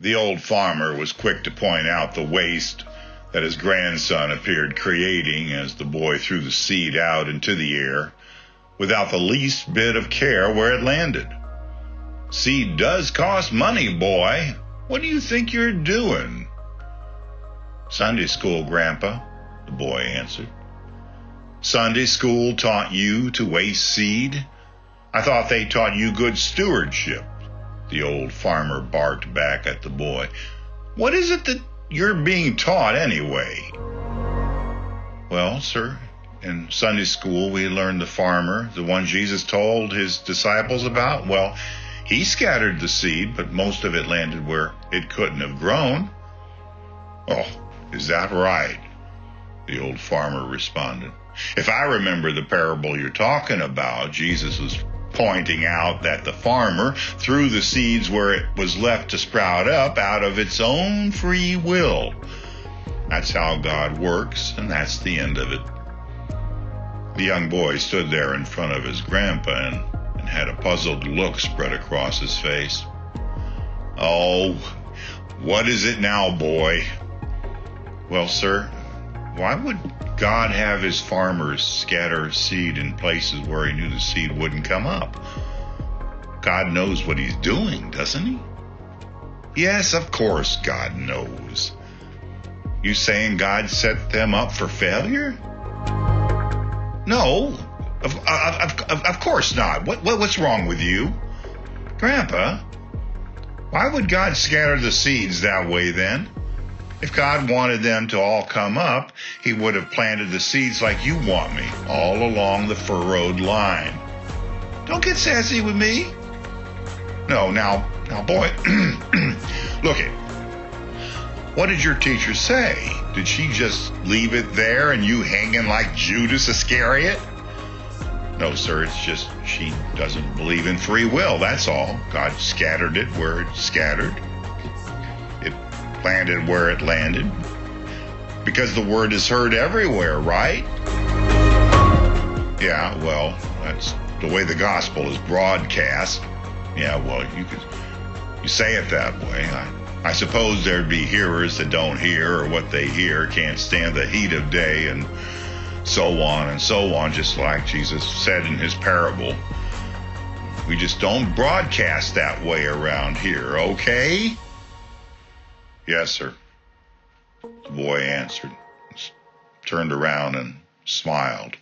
The old farmer was quick to point out the waste that his grandson appeared creating as the boy threw the seed out into the air without the least bit of care where it landed. "Seed does cost money, boy. What do you think you're doing?" "Sunday school, Grandpa," the boy answered. "Sunday school taught you to waste seed? I thought they taught you good stewardship," the old farmer barked back at the boy. "What is it that you're being taught anyway?" "Well, sir, in Sunday school we learned the farmer, the one Jesus told his disciples about. Well, he scattered the seed, but most of it landed where it couldn't have grown." "Oh, is that right?" the old farmer responded. "If I remember the parable you're talking about, Jesus was pointing out that the farmer threw the seeds where it was left to sprout up out of its own free will. That's how God works, and that's the end of it." The young boy stood there in front of his grandpa and had a puzzled look spread across his face. "Oh, what is it now, boy?" "Well, sir, why would God have his farmers scatter seed in places where he knew the seed wouldn't come up? God knows what he's doing, doesn't he?" "Yes, of course God knows." "You saying God set them up for failure?" "No, of course not. What's wrong with you?" "Grandpa, why would God scatter the seeds that way then? If God wanted them to all come up, he would have planted the seeds like you want me, all along the furrowed line." "Don't get sassy with me." "No, now, boy, look it. What did your teacher say? Did she just leave it there and you hanging like Judas Iscariot?" "No, sir, it's just she doesn't believe in free will, that's all. God scattered it where it scattered. It landed where it landed. Because the word is heard everywhere, right?" "Yeah, well, that's the way the gospel is broadcast." "Yeah, well, you say it that way. I suppose there'd be hearers that don't hear, or what they hear can't stand the heat of day, and so on, just like Jesus said in his parable. We just don't broadcast that way around here, okay?" "Yes, sir," the boy answered, turned around and smiled.